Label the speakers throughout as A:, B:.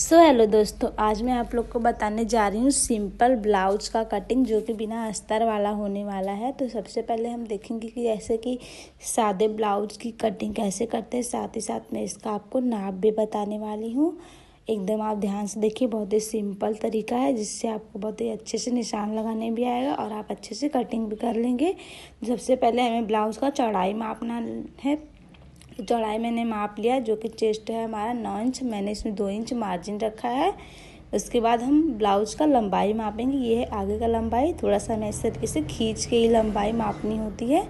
A: Hello दोस्तों, आज मैं आप लोग को बताने जा रही हूँ सिंपल ब्लाउज का कटिंग जो कि बिना अस्तर वाला होने वाला है। तो सबसे पहले हम देखेंगे कि ऐसे कि सादे ब्लाउज की कटिंग कैसे करते हैं, साथ ही साथ मैं इसका आपको नाप भी बताने वाली हूँ। एकदम आप ध्यान से देखिए, बहुत ही सिंपल तरीका है जिससे आपको बहुत ही अच्छे से निशान लगाने भी आएगा और आप अच्छे से कटिंग भी कर लेंगे। सबसे पहले हमें ब्लाउज़ का चौड़ाई मापना है। चौड़ाई मैंने माप लिया, जो कि चेस्ट है हमारा 9 इंच, मैंने इसमें 2 इंच मार्जिन रखा है। उसके बाद हम ब्लाउज का लंबाई मापेंगे। ये है आगे का लंबाई, थोड़ा सा हमें इस तरीके से खींच के ही लंबाई मापनी होती है।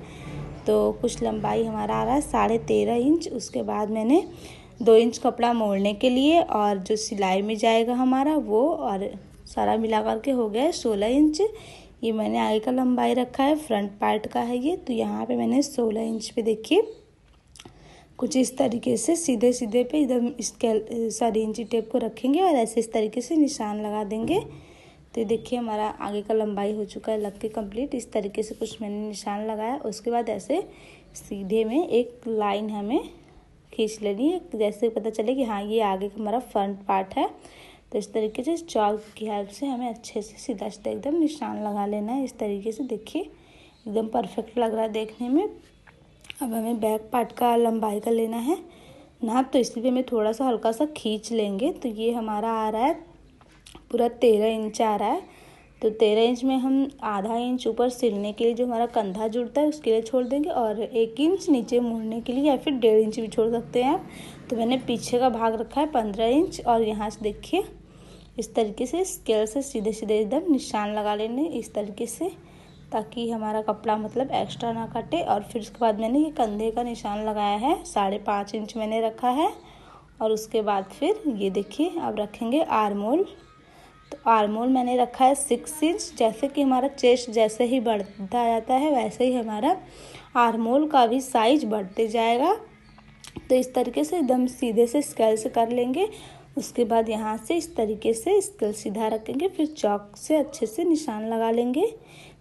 A: तो कुछ लंबाई हमारा आ रहा है 13.5 इंच। उसके बाद मैंने 2 इंच कपड़ा मोड़ने के लिए और जो सिलाई में जाएगा हमारा वो, और सारा मिला करके हो गया 16 इंच। ये मैंने आगे का लंबाई रखा है, फ्रंट पार्ट का है ये। तो यहाँ पे मैंने 16 इंच पे देखिए कुछ इस तरीके से सीधे सीधे पे एकदम सारी इंची टेप को रखेंगे और ऐसे इस तरीके से निशान लगा देंगे। तो देखिए हमारा आगे का लंबाई हो चुका है लग के कंप्लीट। इस तरीके से कुछ मैंने निशान लगाया। उसके बाद ऐसे सीधे में एक लाइन हमें खींच लेनी है, जैसे पता चले कि हाँ ये आगे का हमारा फ्रंट पार्ट है। तो इस तरीके से चॉक की हेल्प से हमें अच्छे से सीधा सीधा एकदम निशान लगा लेना है। इस तरीके से देखिए एकदम परफेक्ट लग रहा है देखने में। अब हमें बैक पार्ट का लंबाई का लेना है नाप, तो इसलिए हमें थोड़ा सा हल्का सा खींच लेंगे। तो ये हमारा आ रहा है पूरा 13 इंच आ रहा है। तो 13 इंच में हम आधा इंच ऊपर सिलने के लिए जो हमारा कंधा जुड़ता है उसके लिए छोड़ देंगे, और 1 इंच नीचे मुड़ने के लिए या फिर 1.5 इंच भी छोड़ सकते हैं आप। तो मैंने पीछे का भाग रखा है 15 इंच, और यहाँ से देखिए इस तरीके से स्केल से सीधे सीधे एकदम निशान लगा लेने इस तरीके से, ताकि हमारा कपड़ा मतलब एक्स्ट्रा ना कटे। और फिर उसके बाद मैंने ये कंधे का निशान लगाया है 5.5 इंच मैंने रखा है। और उसके बाद फिर ये देखिए अब रखेंगे आर्म होल। तो आर्म होल मैंने रखा है 6 इंच। जैसे कि हमारा चेस्ट जैसे ही बढ़ता जाता है वैसे ही हमारा आर्म होल का भी साइज बढ़ते जाएगा। तो इस तरीके से एकदम सीधे से स्केल से कर लेंगे। उसके बाद यहाँ से इस तरीके से स्केल सीधा रखेंगे, फिर चॉक से अच्छे से निशान लगा लेंगे।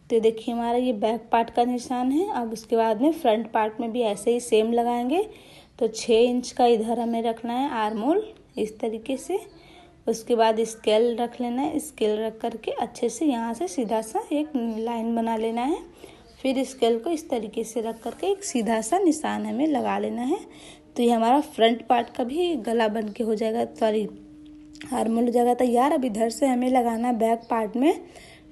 A: तो देखिए हमारा ये बैक पार्ट का निशान है। अब उसके बाद में फ्रंट पार्ट में भी ऐसे ही सेम लगाएंगे। तो 6 इंच का इधर हमें रखना है आर्म होल इस तरीके से। उसके बाद स्केल रख लेना है, स्केल रख करके अच्छे से यहाँ से सीधा सा एक लाइन बना लेना है। फिर स्केल को इस तरीके से रख करके एक सीधा सा निशान हमें लगा लेना है। तो ये हमारा फ्रंट पार्ट का भी गला बन के हो जाएगा, सॉरी आर्म होल हो जाएगा तैयार। अब इधर से हमें लगाना बैक पार्ट में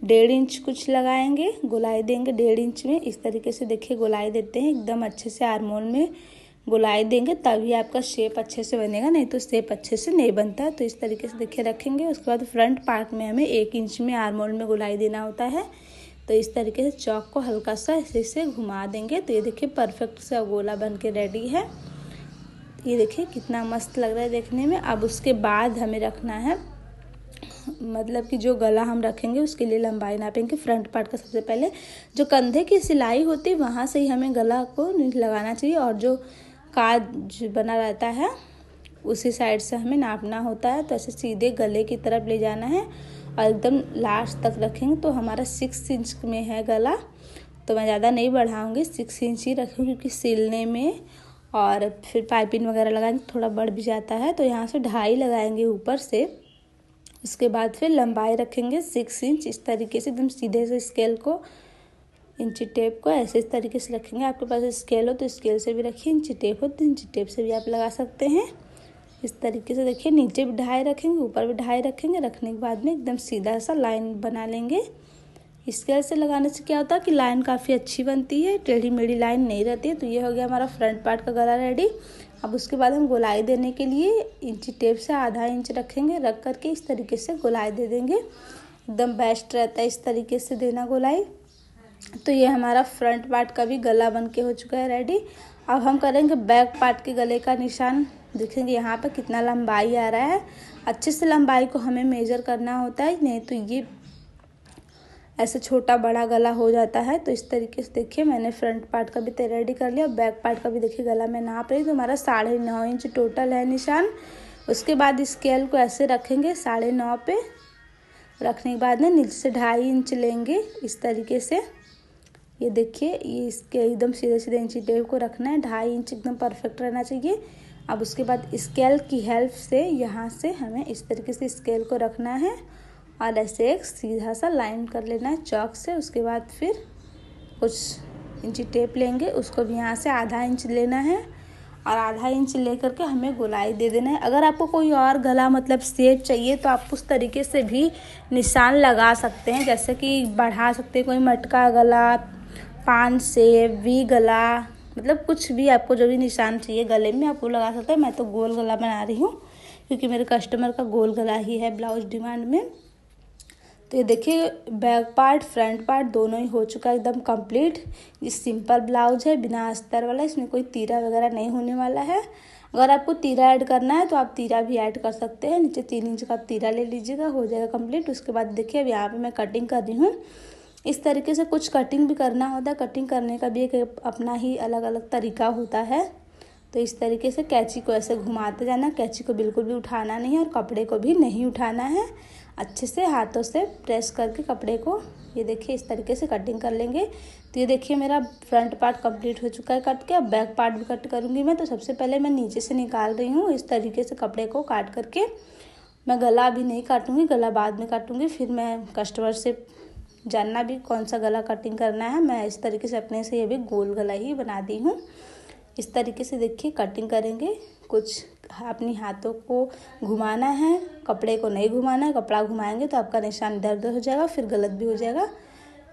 A: 1.5 इंच कुछ लगाएंगे, गोलाई देंगे 1.5 इंच में। इस तरीके से देखिए गोलाई देते हैं एकदम अच्छे से, आर्म होल में गोलाई देंगे तभी आपका शेप अच्छे से बनेगा, नहीं तो शेप अच्छे से नहीं बनता। तो इस तरीके से देखिए रखेंगे। उसके बाद फ्रंट पार्ट में हमें 1 इंच में आर्म होल में गोलाई देना होता है। तो इस तरीके से चौक को हल्का सा ऐसे से घुमा देंगे। तो ये देखिए परफेक्ट सा गोला बन के रेडी है। ये देखिए कितना मस्त लग रहा है देखने में। अब उसके बाद हमें रखना है, मतलब कि जो गला हम रखेंगे उसके लिए लंबाई नापेंगे। फ्रंट पार्ट का सबसे पहले जो कंधे की सिलाई होती है वहाँ से ही हमें गला को लगाना चाहिए, और जो काज बना रहता है उसी साइड से हमें नापना होता है। तो ऐसे सीधे गले की तरफ ले जाना है और एकदम लास्ट तक रखेंगे। तो हमारा 6 इंच में है गला, तो मैं ज़्यादा नहीं बढ़ाऊँगी, 6 इंच ही रखूँगी, क्योंकि सिलने में और फिर पाइपिंग वगैरह लगाएंगे थोड़ा बढ़ भी जाता है। तो यहाँ से 2.5 लगाएंगे ऊपर से। उसके बाद फिर लंबाई रखेंगे 6 इंच इस तरीके से एकदम सीधे से स्केल को, इंची टेप को ऐसे इस तरीके से रखेंगे। आपके पास स्केल हो तो स्केल से भी रखिए, इंची टेप हो तो इंची टेप से भी आप लगा सकते हैं। इस तरीके से देखिए नीचे भी 2.5 रखेंगे, ऊपर भी 2.5 रखेंगे। रखने के बाद में एकदम सीधा सा लाइन बना लेंगे। स्केल से लगाने से क्या होता है कि लाइन काफ़ी अच्छी बनती है, टेढ़ी मेढ़ी लाइन नहीं रहती है। तो ये हो गया हमारा फ्रंट पार्ट का गला रेडी। अब उसके बाद हम गोलाई देने के लिए इंची टेप से आधा इंच रखेंगे, रख करके इस तरीके से गोलाई दे देंगे। एकदम बेस्ट रहता है इस तरीके से देना गोलाई। तो ये हमारा फ्रंट पार्ट का भी गला बन के हो चुका है रेडी। अब हम करेंगे बैक पार्ट के गले का निशान। देखेंगे यहाँ पर कितना लंबाई आ रहा है। अच्छे से लंबाई को हमें मेजर करना होता है, नहीं तो ये ऐसे छोटा बड़ा गला हो जाता है। तो इस तरीके से देखिए मैंने फ्रंट पार्ट का भी रेडी कर लिया, बैक पार्ट का भी देखिए गला मैं नाप रही। तो हमारा 9.5 इंच टोटल है निशान। उसके बाद स्केल को ऐसे रखेंगे 9.5 पे। रखने के बाद में नीचे से 2.5 इंच लेंगे इस तरीके से। ये देखिए ये इसके एकदम सीधे सीधे इंची टेप को रखना है, 2.5 इंच एकदम परफेक्ट रहना चाहिए। अब उसके बाद स्केल की हेल्प से यहाँ से हमें इस तरीके से स्केल को रखना है और ऐसे एक सीधा सा लाइन कर लेना है चॉक से। उसके बाद फिर कुछ इंची टेप लेंगे, उसको भी यहाँ से आधा इंच लेना है और आधा इंच लेकर के हमें गोलाई दे देना है। अगर आपको कोई और गला मतलब शेप चाहिए तो आप उस तरीके से भी निशान लगा सकते हैं, जैसे कि बढ़ा सकते हैं, कोई मटका गला, पान शेप, वी गला, मतलब कुछ भी आपको जो भी निशान चाहिए गले में आप वो लगा सकते हैं। मैं तो गोल गला बना रही हूँ क्योंकि मेरे कस्टमर का गोल गला ही है ब्लाउज डिमांड में। तो ये देखिए बैक पार्ट फ्रंट पार्ट दोनों ही हो चुका है एकदम कंप्लीट। ये सिंपल ब्लाउज है बिना अस्तर वाला, इसमें कोई तीरा वगैरह नहीं होने वाला है। अगर आपको तीरा ऐड करना है तो आप तीरा भी ऐड कर सकते हैं। नीचे 3 इंच का आप तीरा ले लीजिएगा, हो जाएगा कंप्लीट। उसके बाद देखिए अब यहाँ पे मैं कटिंग कर रही हूँ। इस तरीके से कुछ कटिंग भी करना होता है, कटिंग करने का भी एक अपना ही अलग अलग तरीका होता है। तो इस तरीके से कैंची को ऐसे घुमाते जाना, कैंची को बिल्कुल भी उठाना नहीं है और कपड़े को भी नहीं उठाना है। अच्छे से हाथों से प्रेस करके कपड़े को ये देखिए इस तरीके से कटिंग कर लेंगे। तो ये देखिए मेरा फ्रंट पार्ट कंप्लीट हो चुका है कट के। अब बैक पार्ट भी कट करूँगी मैं। तो सबसे पहले मैं नीचे से निकाल रही हूँ इस तरीके से कपड़े को काट करके। मैं गला अभी नहीं काटूँगी, गला बाद में काटूँगी। फिर मैं कस्टमर से जानना भी कौन सा गला कटिंग करना है। मैं इस तरीके से अपने से ये भी गोल गला ही बना दी हूँ। इस तरीके से देखिए कटिंग करेंगे। कुछ अपनी हाथों को घुमाना है, कपड़े को नहीं घुमाना है। कपड़ा घुमाएंगे तो आपका निशान इधर उधर हो जाएगा, फिर गलत भी हो जाएगा।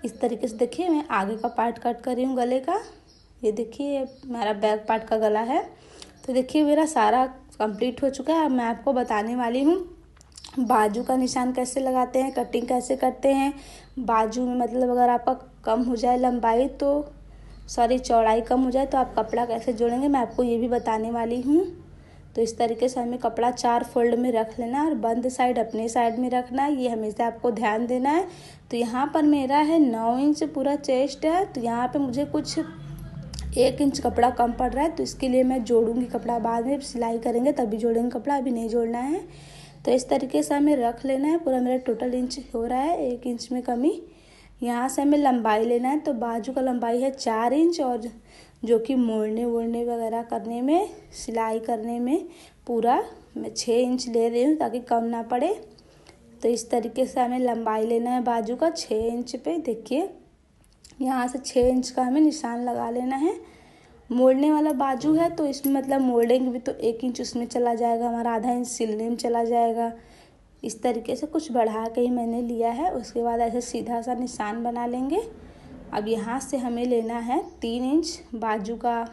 A: इस तरीके से देखिए मैं आगे का पार्ट कट कर रही हूँ गले का। ये देखिए मेरा बैक पार्ट का गला है। तो देखिए मेरा सारा कंप्लीट हो चुका है। अब मैं आपको बताने वाली हूँ बाजू का निशान कैसे लगाते हैं, कटिंग कैसे करते हैं। बाजू में मतलब अगर आपका कम हो जाए लंबाई तो चौड़ाई कम हो जाए तो आप कपड़ा कैसे जोड़ेंगे, मैं आपको ये भी बताने वाली हूँ। तो इस तरीके से हमें कपड़ा 4 फोल्ड में रख लेना है और बंद साइड अपने साइड में रखना है, ये हमेशा आपको ध्यान देना है। तो यहाँ पर मेरा है 9 इंच पूरा चेस्ट है, तो यहाँ पे मुझे कुछ 1 इंच कपड़ा कम पड़ रहा है। तो इसके लिए मैं जोड़ूंगी कपड़ा, बाद में सिलाई करेंगे तभी जोड़ेंगे कपड़ा, अभी नहीं जोड़ना है। तो इस तरीके से हमें रख लेना है। पूरा मेरा टोटल इंच हो रहा है, 1 इंच में कमी। यहाँ से हमें लंबाई लेना है। तो बाजू का लंबाई है 4 इंच और जो कि मोड़ने वोड़ने वगैरह करने में, सिलाई करने में पूरा मैं 6 इंच ले रही हूँ ताकि कम ना पड़े। तो इस तरीके से हमें लंबाई लेना है बाजू का 6 इंच पे। देखिए यहाँ से 6 इंच का हमें निशान लगा लेना है। मोड़ने वाला बाजू है तो इसमें मतलब मोड़ेंगे भी तो 1 इंच उसमें चला जाएगा हमारा, आधा इंच सिलने में चला जाएगा। इस तरीके से कुछ बढ़ा के ही मैंने लिया है। उसके बाद ऐसे सीधा सा निशान बना लेंगे। अब यहाँ से हमें लेना है 3 इंच बाजू का,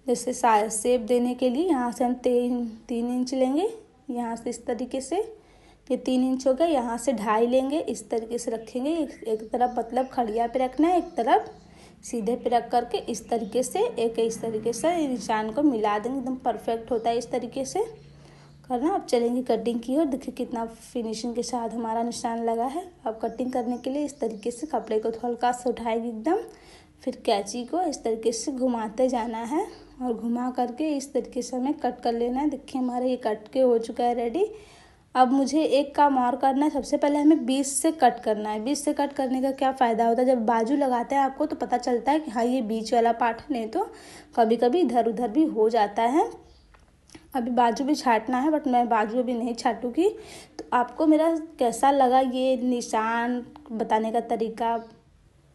A: जैसे शेप देने के लिए यहाँ से हम 3 इंच लेंगे। यहाँ से इस तरीके से ये 3 इंच हो गया। यहाँ से 2.5 लेंगे, इस तरीके से रखेंगे। एक तरफ मतलब खड़िया पे रखना है, एक तरफ सीधे पे रख करके इस तरीके से इस तरीके से निशान को मिला देंगे। एकदम परफेक्ट होता है इस तरीके से करना। अब चलेंगे कटिंग की ओर। देखिए कितना फिनिशिंग के साथ हमारा निशान लगा है। अब कटिंग करने के लिए इस तरीके से कपड़े को हल्का सा उठाएगी एकदम, फिर कैंची को इस तरीके से घुमाते जाना है और घुमा करके इस तरीके से हमें कट कर लेना है। देखिए हमारा ये कट के हो चुका है रेडी। अब मुझे एक काम और करना है। सबसे पहले हमें 20 से कट करना है। 20 से कट करने का क्या फ़ायदा होता है, जब बाजू लगाते हैं आपको तो पता चलता है कि हाँ ये बीच वाला पार्ट है, नहीं तो कभी कभी इधर उधर भी हो जाता है। अभी बाजू भी छाटना है बट मैं बाजू अभी नहीं छाटूंगी। तो आपको मेरा कैसा लगा ये निशान बताने का तरीका,